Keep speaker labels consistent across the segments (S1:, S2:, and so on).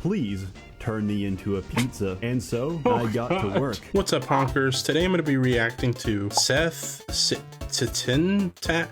S1: please turn me into a pizza. And so I got to work.
S2: What's up, honkers? Today I'm going to be reacting to SsethTzeentach.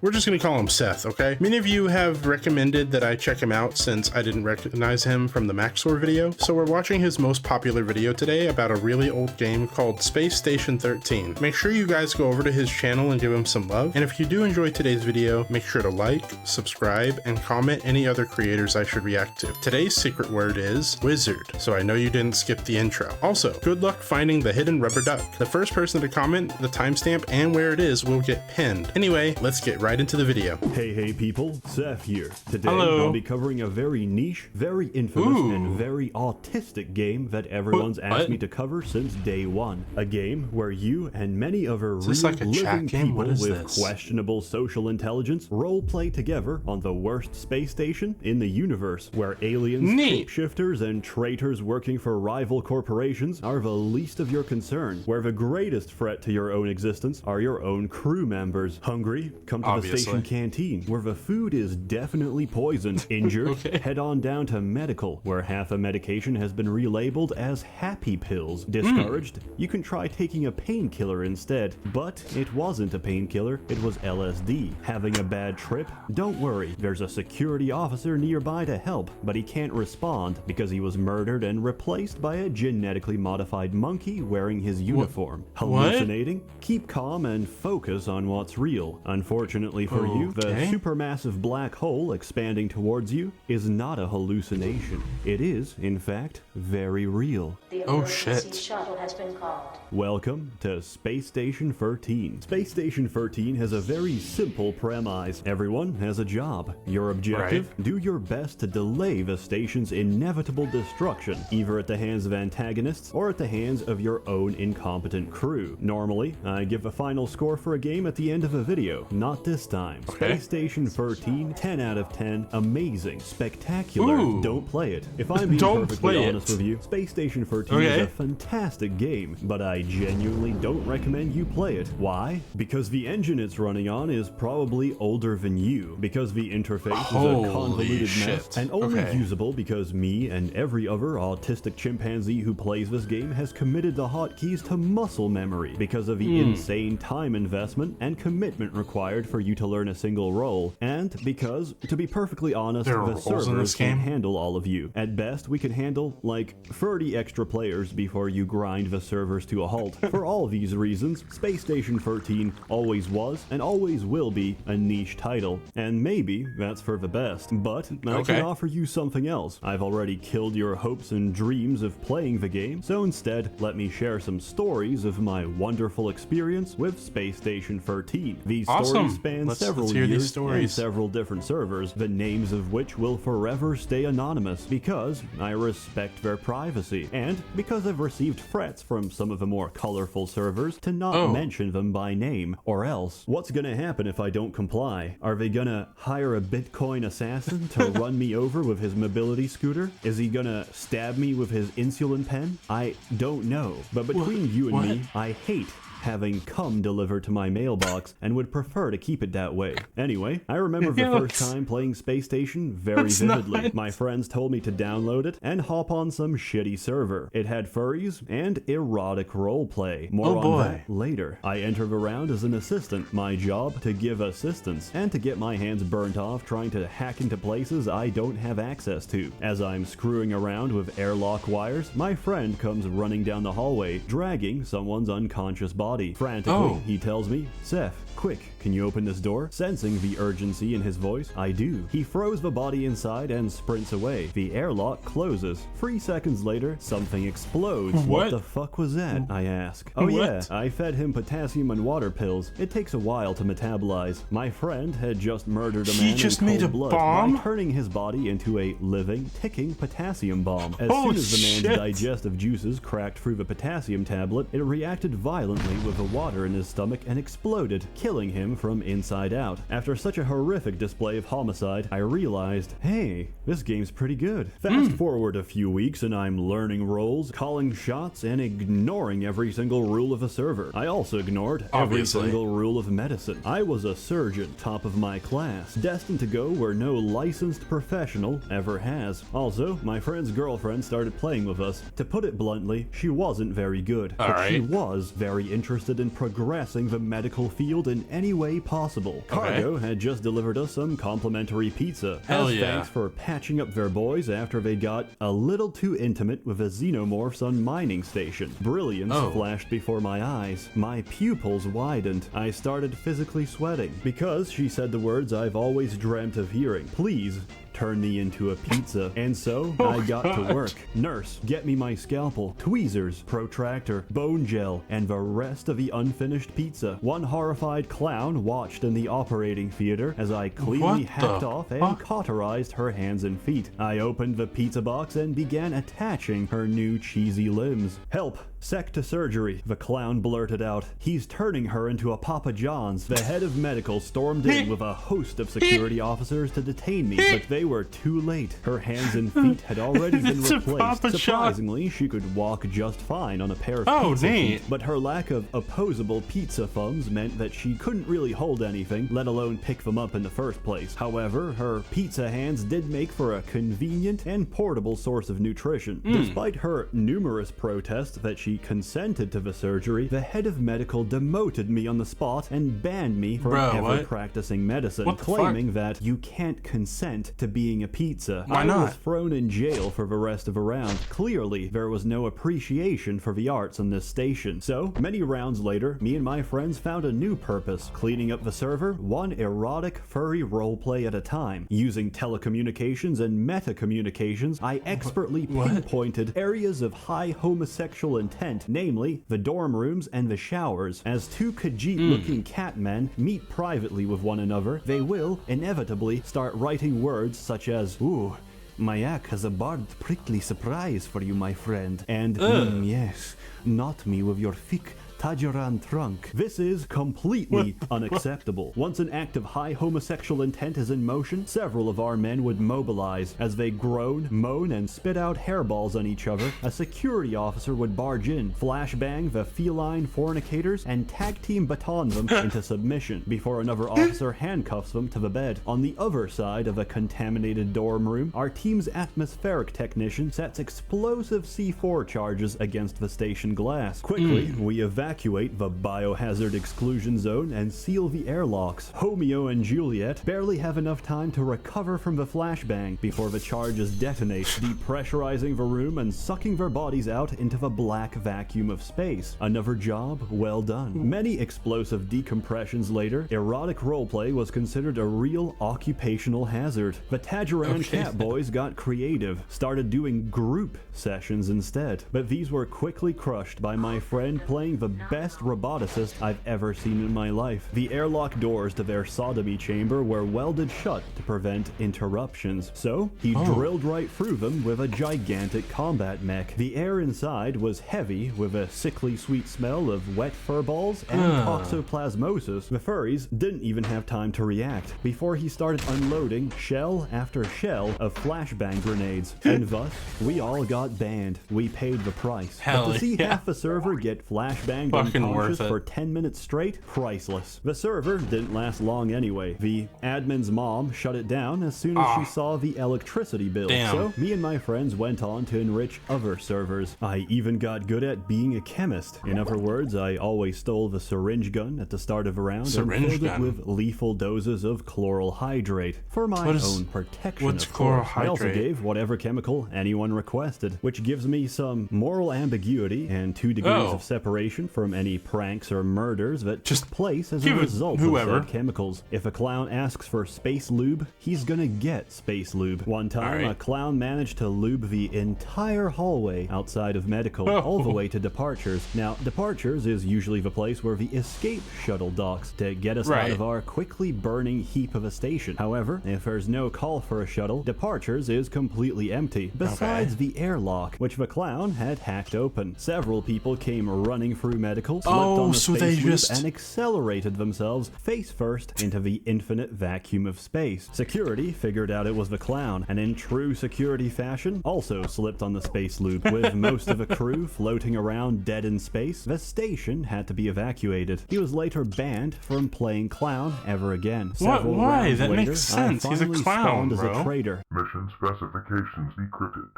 S2: We're just going to call him Seth, okay? Many of you have recommended that I check him out since I didn't recognize him from the Maxor video. So we're watching his most popular video today about a really old game called Space Station 13. Make sure you guys go over to his channel and give him some love. And if you do enjoy today's video, make sure to like, subscribe, and comment any other creators I should react to. Today's secret word is wizard, so I know you didn't skip the intro. Also, good luck finding the hidden rubber duck. The first person to comment the timestamp and where it is will get pinned. Anyway, let's get right into the video.
S1: Hey people, Seth here. Today
S2: Hello.
S1: I'll be covering a very niche, very infamous, and very autistic game that everyone's asked me to cover since day one. A game where you and many other real
S2: like a
S1: living
S2: chat game?
S1: people
S2: What is
S1: with
S2: this?
S1: questionable social intelligence role-play together on the worst space station in the universe, where aliens, shapeshifters, and traitors working for rival corporations are the least of your concern, where the greatest threat to your own existence are your own crew members. Hungry? Come to the station canteen, where the food is definitely poisoned. Injured? Head on down to medical, where half a medication has been relabeled as happy pills. Discouraged? You can try taking a painkiller instead, but it wasn't a painkiller, it was LSD. Having a bad trip? Don't worry, there's a security officer nearby to help, but he can't respond because he was murdered and replaced by a genetically modified monkey wearing his uniform. Hallucinating? Keep calm and focus on what's real. Unfortunately for you, the supermassive black hole expanding towards you is not a hallucination. It is, in fact, very real.
S3: The emergency shuttle has been called.
S1: Welcome to Space Station 13. Space Station 13 has a very simple premise. Everyone has a job. Your objective? Do your best to delay the station's inevitable destruction, either at the hands of antagonists or at the hands of your own incompetent crew. Normally, I give a final score for a game at the end of a video. Not this time. Space Station 13, 10 out of 10, amazing, spectacular. Don't play it. If I'm being perfectly honest with you, Space Station 13 is a fantastic game, but I genuinely don't recommend you play it. Why? Because the engine it's running on is probably older than you, because the interface is a convoluted mess, and only usable because me and every other autistic chimpanzee who plays this game has committed the hotkeys to muscle memory because of the insane time investment and commitment required for you to learn a single role, and because, to be perfectly honest, the servers can't handle all of you. At best, we can handle like 30 extra players before you grind the servers to a halt. For all these reasons, Space Station 13 always was and always will be a niche title, and maybe that's for the best. But I can offer you something else. I've already killed your hopes and dreams of playing the game, so instead, let me share some stories of my wonderful experience with Space Station 13. These stories span several years and several different servers, the names of which will forever stay anonymous because I respect their privacy, and because I've received threats from some of the more colorful servers to not mention them by name, or else what's gonna happen if I don't comply? Are they gonna hire a Bitcoin assassin to run me over with his mobility scooter? Is he gonna stab me with his insulin pen? I don't know, but between you and me, I hate having cum delivered to my mailbox and would prefer to keep it that way. Anyway, I remember the first time playing Space Station very vividly. My friends told me to download it and hop on some shitty server. It had furries and erotic roleplay. More on that later. I enter the round as an assistant, my job to give assistance and to get my hands burnt off trying to hack into places I don't have access to. As I'm screwing around with airlock wires, my friend comes running down the hallway, dragging someone's unconscious body. Frantically, he tells me, "Seth, quick, can you open this door?" Sensing the urgency in his voice, I do. He throws the body inside and sprints away. The airlock closes. 3 seconds later, something explodes. What the fuck was that? I ask. Oh yeah, I fed him potassium and water pills. It takes a while to metabolize. My friend had just murdered a man in cold blood by turning his body into a living, ticking potassium bomb. As soon as the man's digestive juices cracked through the potassium tablet, it reacted violently with the water in his stomach and exploded, killing him from inside out. After such a horrific display of homicide, I realized, hey, this game's pretty good. Fast forward a few weeks and I'm learning roles, calling shots, and ignoring every single rule of a server. I also ignored every single rule of medicine. I was a surgeon, top of my class, destined to go where no licensed professional ever has. Also, my friend's girlfriend started playing with us. To put it bluntly, she wasn't very good, but she was very interested in progressing the medical field in any way possible. Cargo had just delivered us some complimentary pizza. Thanks for patching up their boys after they got a little too intimate with a xenomorphs on mining station. Brilliance flashed before my eyes. My pupils widened. I started physically sweating because she said the words I've always dreamt of hearing. Please turn me into a pizza. And so I got to work. Nurse, get me my scalpel, tweezers, protractor, bone gel, and the rest of the unfinished pizza. One horrified clown watched in the operating theater as I cleanly hacked off and cauterized her hands and feet. I opened the pizza box and began attaching her new cheesy limbs. Help! Sec to surgery, the clown blurted out. He's turning her into a Papa John's. The head of medical stormed in with a host of security officers to detain me, but they were too late. Her hands and feet had already been replaced. Surprisingly, she could walk just fine on a pair of pizza feet, but her lack of opposable pizza thumbs meant that she couldn't really hold anything, let alone pick them up in the first place. However, her pizza hands did make for a convenient and portable source of nutrition. Despite her numerous protests that she consented to the surgery, the head of medical demoted me on the spot and banned me from ever practicing medicine, claiming that you can't consent to being a pizza. I was thrown in jail for the rest of the round. Clearly, there was no appreciation for the arts on this station. So, many rounds later, me and my friends found a new purpose, cleaning up the server, one erotic furry roleplay at a time. Using telecommunications and meta-communications, I expertly pinpointed areas of high homosexual intent, namely the dorm rooms and the showers. As two Khajiit-looking catmen meet privately with one another, they will inevitably start writing words such as, ooh, Mayak has a barbed prickly surprise for you, my friend. And, yes, not me with your thick Tajaran trunk. This is completely unacceptable. Once an act of high homosexual intent is in motion, several of our men would mobilize. As they groan, moan, and spit out hairballs on each other, a security officer would barge in, flashbang the feline fornicators, and tag team baton them into submission before another officer handcuffs them to the bed. On the other side of a contaminated dorm room, our team's atmospheric technician sets explosive C4 charges against the station glass. Quickly, we evacuate the biohazard exclusion zone and seal the airlocks. Romeo and Juliet barely have enough time to recover from the flashbang before the charges detonate, depressurizing the room and sucking their bodies out into the black vacuum of space. Another job well done. Many explosive decompressions later, erotic roleplay was considered a real occupational hazard. The Tajaran cat boys got creative, started doing group sessions instead, but these were quickly crushed by my friend playing the best roboticist I've ever seen in my life. The airlock doors to their sodomy chamber were welded shut to prevent interruptions, so he drilled right through them with a gigantic combat mech. The air inside was heavy with a sickly sweet smell of wet fur balls and toxoplasmosis. The furries didn't even have time to react before he started unloading shell after shell of flashbang grenades, and thus we all got banned. We paid the price. But to see half the server get flashbanged unconscious for 10 minutes straight, priceless. The server didn't last long anyway. The admin's mom shut it down as soon as she saw the electricity bill. So me and my friends went on to enrich other servers. I even got good at being a chemist. In other words, I always stole the syringe gun at the start of a round and filled it with lethal doses of chloral hydrate for my own protection. Of course. I also gave whatever chemical anyone requested, which gives me some moral ambiguity and 2 degrees of separation from any pranks or murders that took place as a result of said chemicals. If a clown asks for space lube, he's gonna get space lube. One time, a clown managed to lube the entire hallway outside of medical, all the way to departures. Now, departures is usually the place where the escape shuttle docks to get us out of our quickly burning heap of a station. However, if there's no call for a shuttle, departures is completely empty, besides the airlock, which the clown had hacked open. Several people came running through medical slipped on the
S2: so
S1: space
S2: they
S1: loop
S2: just
S1: and accelerated themselves face first into the infinite vacuum of space. Security figured out it was the clown, and in true security fashion, also slipped on the space loop. With most of the crew floating around dead in space, the station had to be evacuated. He was later banned from playing clown ever again. Several
S2: Why?
S1: rounds
S2: That
S1: later,
S2: makes sense.
S1: I
S2: He's a
S1: finally
S2: clown,
S1: spawned as
S2: bro.
S1: a traitor.
S4: Mission specifications decrypted.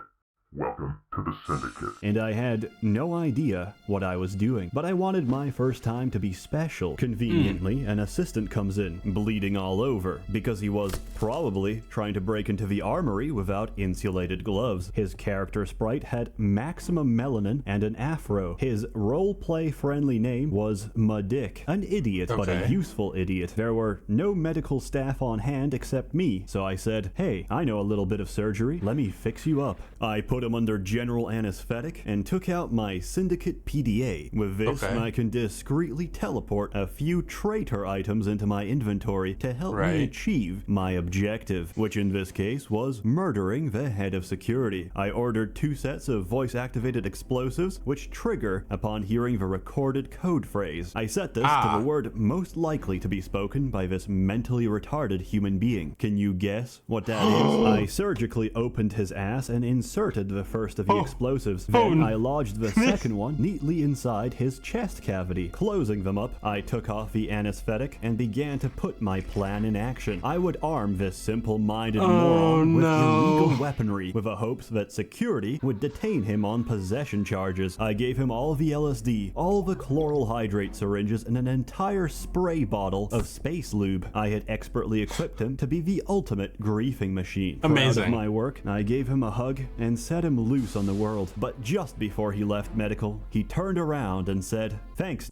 S4: Welcome to the Syndicate.
S1: And I had no idea what I was doing, but I wanted my first time to be special. Conveniently, an assistant comes in, bleeding all over, because he was probably trying to break into the armory without insulated gloves. His character sprite had maximum melanin and an afro. His roleplay friendly name was Madick, an idiot, but a useful idiot. There were no medical staff on hand except me, so I said, "Hey, I know a little bit of surgery, let me fix you up." I put him under general anesthetic and took out my Syndicate PDA. With this, I can discreetly teleport a few Traitor items into my inventory to help me achieve my objective, which in this case was murdering the head of security. I ordered 2 sets of voice-activated explosives, which trigger upon hearing the recorded code phrase. I set this to the word most likely to be spoken by this mentally retarded human being. Can you guess what that is? I surgically opened his ass and inserted the first of the explosives. Then I lodged the second one neatly inside his chest cavity. Closing them up, I took off the anesthetic and began to put my plan in action. I would arm this simple-minded moron with illegal weaponry, with the hopes that security would detain him on possession charges. I gave him all the LSD, all the chloral hydrate syringes, and an entire spray bottle of space lube. I had expertly equipped him to be the ultimate griefing machine.
S2: Amazing.
S1: Proud of my work, I gave him a hug and set him loose on the world. But just before he left medical, he turned around and said, "Thanks."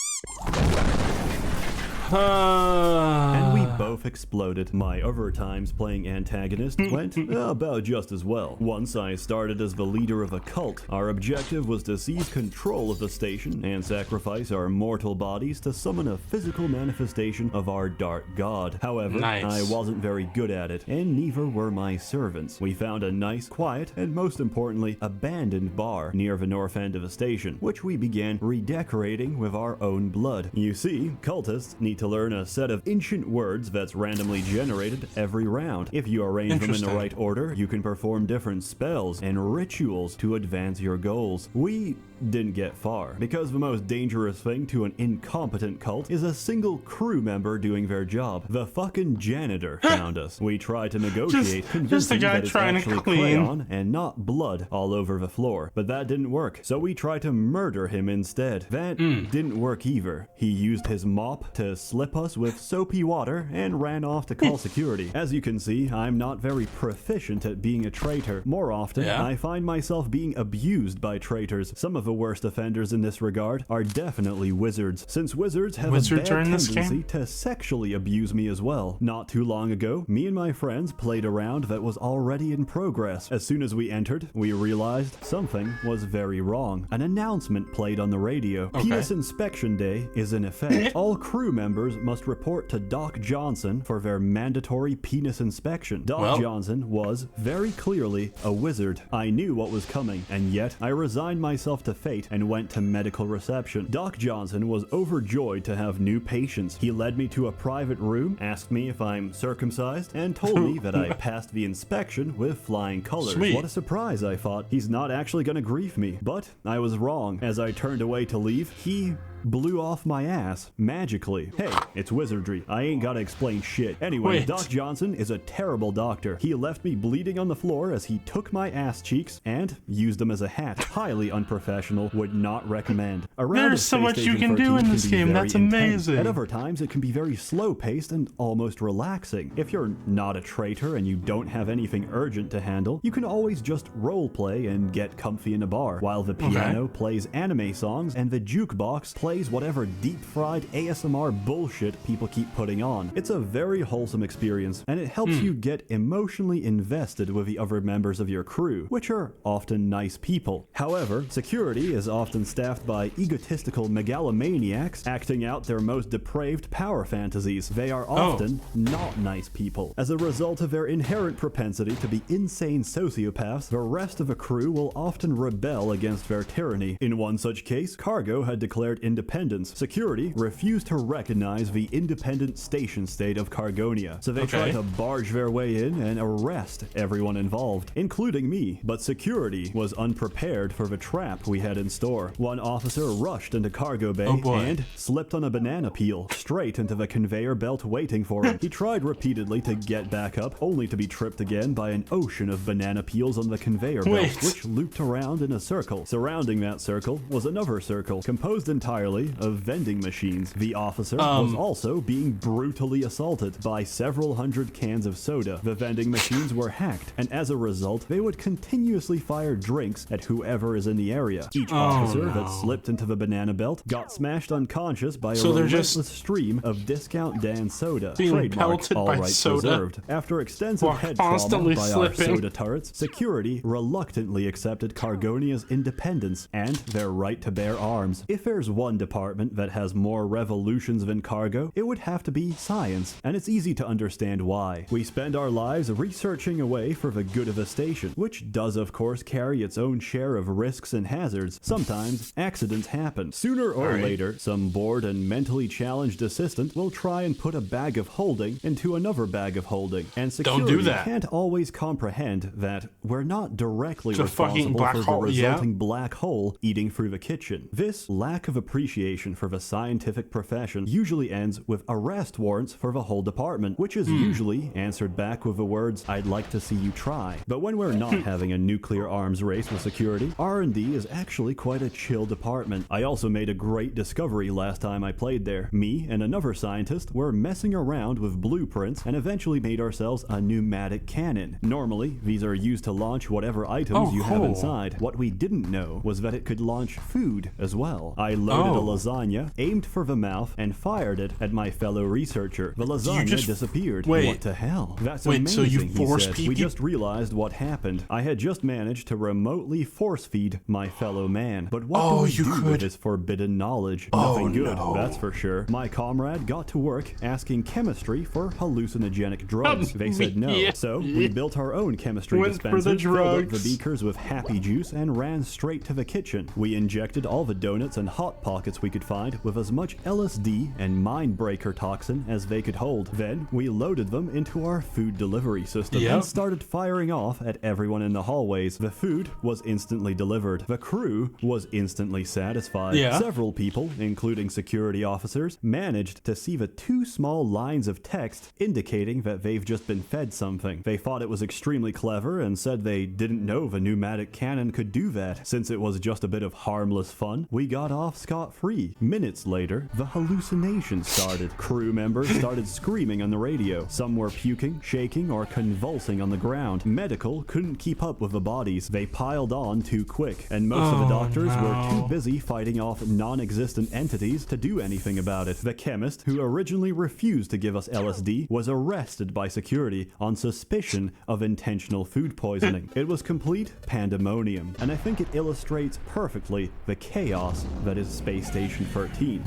S1: And we both exploded. My other times playing antagonist went about just as well. Once I started as the leader of a cult. Our objective was to seize control of the station and sacrifice our mortal bodies to summon a physical manifestation of our dark god. However, I wasn't very good at it, and neither were my servants. We found a nice, quiet, and most importantly, abandoned bar near the north end of the station, which we began redecorating with our own blood. You see, cultists need to learn a set of ancient words that's randomly generated every round. If you arrange them in the right order, you can perform different spells and rituals to advance your goals. We didn't get far, because the most dangerous thing to an incompetent cult is a single crew member doing their job. The fucking janitor found us. We tried to negotiate, convincing that it's actually crayon and not blood all over the floor, but that didn't work, so we tried to murder him instead. That didn't work either. He used his mop to slip us with soapy water and ran off to call security. As you can see, I'm not very proficient at being a traitor. More often, I find myself being abused by traitors. Some of the worst offenders in this regard are definitely wizards, since wizards have a bad tendency to sexually abuse me as well. Not too long ago, me and my friends played a round that was already in progress. As soon as we entered, we realized something was very wrong. An announcement played on the radio. Penis Inspection Day is in effect. All crew members must report to Doc Johnson for their mandatory penis inspection. Doc Johnson was, very clearly, a wizard. I knew what was coming, and yet I resigned myself to fate and went to medical reception. Doc Johnson was overjoyed to have new patients. He led me to a private room, asked me if I'm circumcised, and told me that I passed the inspection with flying colors. What a surprise, I thought. He's not actually gonna grief me. But I was wrong. As I turned away to leave, he blew off my ass magically. Hey, it's wizardry. I ain't gotta explain shit. Anyway, Doc Johnson is a terrible doctor. He left me bleeding on the floor as he took my ass cheeks and used them as a hat. Highly unprofessional. Would not recommend.
S2: There's so much you can do in this game. That's amazing.
S1: At other times, it can be very slow-paced and almost relaxing. If you're not a traitor and you don't have anything urgent to handle, you can always just roleplay and get comfy in a bar, while the piano plays anime songs and the jukebox plays whatever deep-fried ASMR bullshit people keep putting on. It's a very wholesome experience, and it helps you get emotionally invested with the other members of your crew, which are often nice people. However, security is often staffed by egotistical megalomaniacs acting out their most depraved power fantasies. They are often not nice people. As a result of their inherent propensity to be insane sociopaths, the rest of the crew will often rebel against their tyranny. In one such case, Cargo had declared independence independence, security refused to recognize the independent station state of Cargonia, so they tried to barge their way in and arrest everyone involved, including me. But security was unprepared for the trap we had in store. One officer rushed into cargo bay and slipped on a banana peel straight into the conveyor belt waiting for him. He tried repeatedly to get back up, only to be tripped again by an ocean of banana peels on the conveyor belt, which looped around in a circle. Surrounding that circle was another circle, composed entirely of vending machines. The officer was also being brutally assaulted by several hundred cans of soda. The vending machines were hacked, and as a result, they would continuously fire drinks at whoever is in the area. Each officer that slipped into the banana belt got smashed unconscious by a relentless stream of Discount Dan soda. Trademark, all rights reserved. After extensive head trauma by our soda turrets, security reluctantly accepted Cargonia's independence and their right to bear arms. If there's one department that has more revolutions than cargo, it would have to be science, and it's easy to understand why. We spend our lives researching away for the good of a station, which does of course carry its own share of risks and hazards. Sometimes accidents happen. Sooner or later, some bored and mentally challenged assistant will try and put a bag of holding into another bag of holding, and security can't always comprehend that we're not directly responsible for the resulting black hole eating through the kitchen. This lack of appreciation for the scientific profession usually ends with arrest warrants for the whole department, which is usually answered back with the words, "I'd like to see you try." But when we're not having a nuclear arms race with security, R&D is actually quite a chill department. I also made a great discovery last time I played there. Me and another scientist were messing around with blueprints and eventually made ourselves a pneumatic cannon. Normally, these are used to launch whatever items you have inside. What we didn't know was that it could launch food as well. I loaded a lasagna, aimed for the mouth, and fired it at my fellow researcher. The lasagna disappeared. What the hell? That's amazing,
S2: so you force
S1: he said. We just realized what happened. I had just managed to remotely force feed my fellow man. But what do we do with this forbidden knowledge? Nothing good, that's for sure. My comrade got to work asking chemistry for hallucinogenic drugs. They said no, so we built our own chemistry dispenser, filled up the beakers with happy juice, and ran straight to the kitchen. We injected all the donuts and hot pockets we could find with as much LSD and mind-breaker toxin as they could hold. Then we loaded them into our food delivery system and started firing off at everyone in the hallways. The food was instantly delivered. The crew was instantly satisfied. Several people, including security officers, managed to see the two small lines of text indicating that they've just been fed something. They thought it was extremely clever and said they didn't know the pneumatic cannon could do that. Since it was just a bit of harmless fun, we got off scot-free. Minutes later, the hallucination started. Crew members started screaming on the radio. Some were puking, shaking, or convulsing on the ground. Medical couldn't keep up with the bodies. They piled on too quick, and most of the doctors were too busy fighting off non-existent entities to do anything about it. The chemist, who originally refused to give us LSD, was arrested by security on suspicion of intentional food poisoning. It was complete pandemonium, and I think it illustrates perfectly the chaos that is Space Station 13.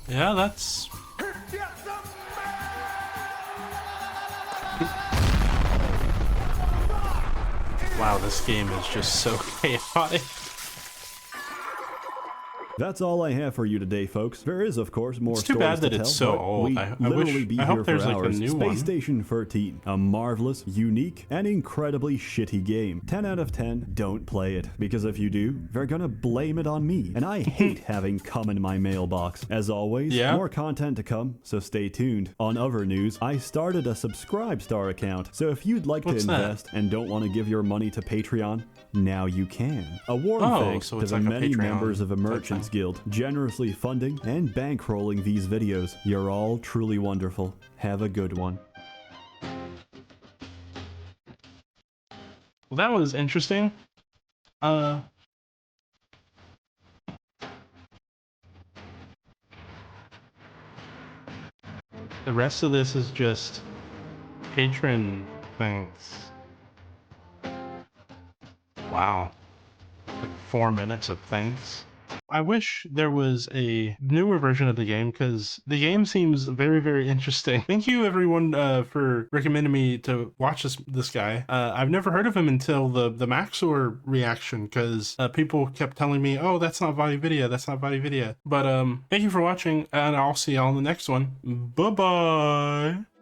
S2: Yeah, that's... Wow, this game is just so chaotic.
S1: That's all I have for you today, folks. There is, of course, more stories to tell. It's too bad that it's so old.
S2: I hope there's like a new one.
S1: Space Station 13, a marvelous, unique, and incredibly shitty game. 10 out of 10, don't play it. Because if you do, they're gonna blame it on me. And I hate having cum in my mailbox. As always, more content to come, so stay tuned. On other news, I started a Subscribestar account. So if you'd like to invest and don't want to give your money to Patreon, now you can. A warm thanks to the many members of the Merchants Guild, generously funding and bankrolling these videos. You're all truly wonderful. Have a good one.
S2: Well, that was interesting. The rest of this is just patron things. Wow. Like 4 minutes of things. I wish there was a newer version of the game because the game seems very, very interesting. Thank you everyone for recommending me to watch this guy. I've never heard of him until the Maxor reaction because people kept telling me, oh, that's not ValueVidya, that's not ValueVidya. But thank you for watching, and I'll see y'all in the next one. Bye-bye!